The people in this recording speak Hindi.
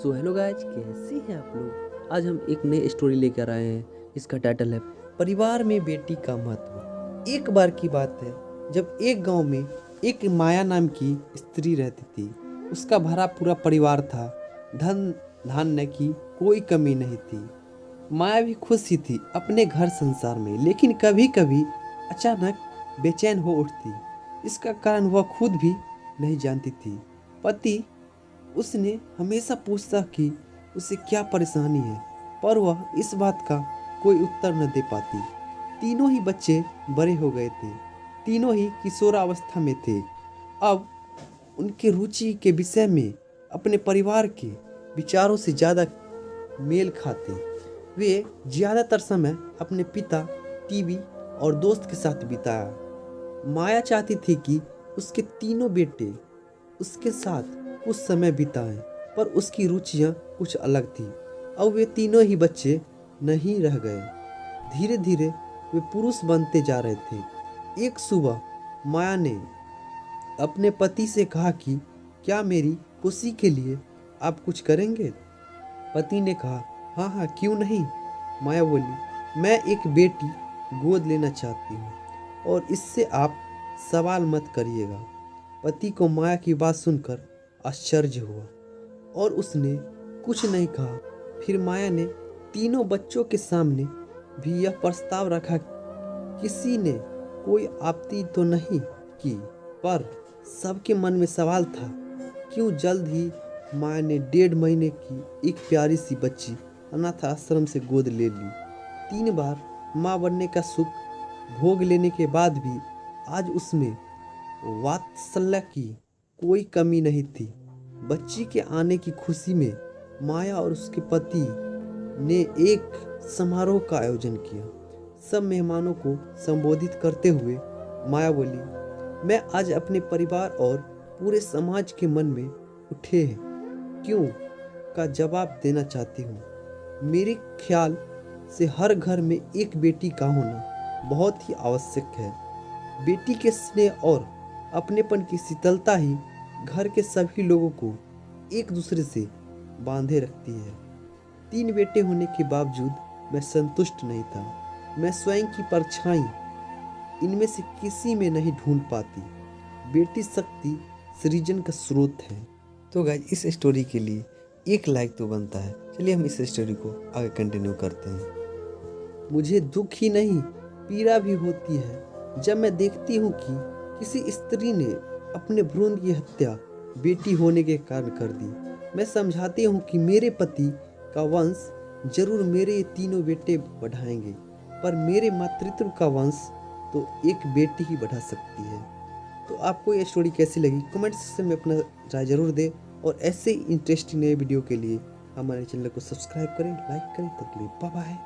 सो हेलो गाइज, कैसे हैं आप लोग। आज हम एक नई स्टोरी लेकर आए हैं। इसका टाइटल है परिवार में बेटी का महत्व। एक बार की बात है जब एक गांव में एक माया नाम की स्त्री रहती थी। उसका भरा पूरा परिवार था। धन धान्य की कोई कमी नहीं थी। माया भी खुश ही थी अपने घर संसार में, लेकिन कभी कभी अचानक बेचैन हो उठती। इसका कारण वह खुद भी नहीं जानती थी। पति उसने हमेशा पूछता कि उसे क्या परेशानी है, पर वह इस बात का कोई उत्तर न दे पाती। तीनों ही बच्चे बड़े हो गए थे, तीनों ही किशोरावस्था में थे। अब उनके रुचि के विषय में अपने परिवार के विचारों से ज़्यादा मेल खाते। वे ज़्यादातर समय अपने पिता, टीवी और दोस्त के साथ बिताया। माया चाहती थी कि उसके तीनों बेटे उसके साथ कुछ समय बिताएं, पर उसकी रुचियां कुछ अलग थी। अब वे तीनों ही बच्चे नहीं रह गए। धीरे धीरे वे पुरुष बनते जा रहे थे। एक सुबह माया ने अपने पति से कहा कि क्या मेरी खुशी के लिए आप कुछ करेंगे। पति ने कहा हाँ हाँ, क्यों नहीं। माया बोली, मैं एक बेटी गोद लेना चाहती हूँ और इससे आप सवाल मत करिएगा। पति को माया की बात सुनकर आश्चर्य हुआ और उसने कुछ नहीं कहा। फिर माया ने तीनों बच्चों के सामने भी यह प्रस्ताव रखा। किसी ने कोई आपत्ति तो नहीं की, पर सबके मन में सवाल था, क्यों। जल्द ही माया ने 1.5 महीने की एक प्यारी सी बच्ची अनाथ आश्रम से गोद ले ली। 3 बार माँ बनने का सुख भोग लेने के बाद भी आज उसमें वात्सल्य की कोई कमी नहीं थी। बच्ची के आने की खुशी में माया और उसके पति ने एक समारोह का आयोजन किया। सब मेहमानों को संबोधित करते हुए माया बोली, मैं आज अपने परिवार और पूरे समाज के मन में उठे क्यों का जवाब देना चाहती हूँ। मेरे ख्याल से हर घर में एक बेटी का होना बहुत ही आवश्यक है। बेटी के स्नेह और अपनेपन की शीतलता ही घर के सभी लोगों को एक दूसरे से बांधे रखती है। 3 बेटे होने के बावजूद मैं संतुष्ट नहीं था। मैं स्वयं की परछाई इनमें से किसी में नहीं ढूंढ पाती। बेटी शक्ति सृजन का स्रोत है। तो गाइस, इस स्टोरी के लिए एक लाइक तो बनता है। चलिए हम इस स्टोरी को आगे कंटिन्यू करते हैं। मुझे दुख ही नहीं, पीड़ा भी होती है जब मैं देखती हूँ कि किसी स्त्री ने अपने भ्रूण की हत्या बेटी होने के कारण कर दी। मैं समझाती हूँ कि मेरे पति का वंश जरूर मेरे ये तीनों बेटे बढ़ाएंगे, पर मेरे मातृत्व का वंश तो एक बेटी ही बढ़ा सकती है। तो आपको ये स्टोरी कैसी लगी कमेंट सेक्शन में अपना राय जरूर दें, और ऐसे ही इंटरेस्टिंग नए वीडियो के लिए हमारे चैनल को सब्सक्राइब करें, लाइक करें। तब के लिए बाय बाय।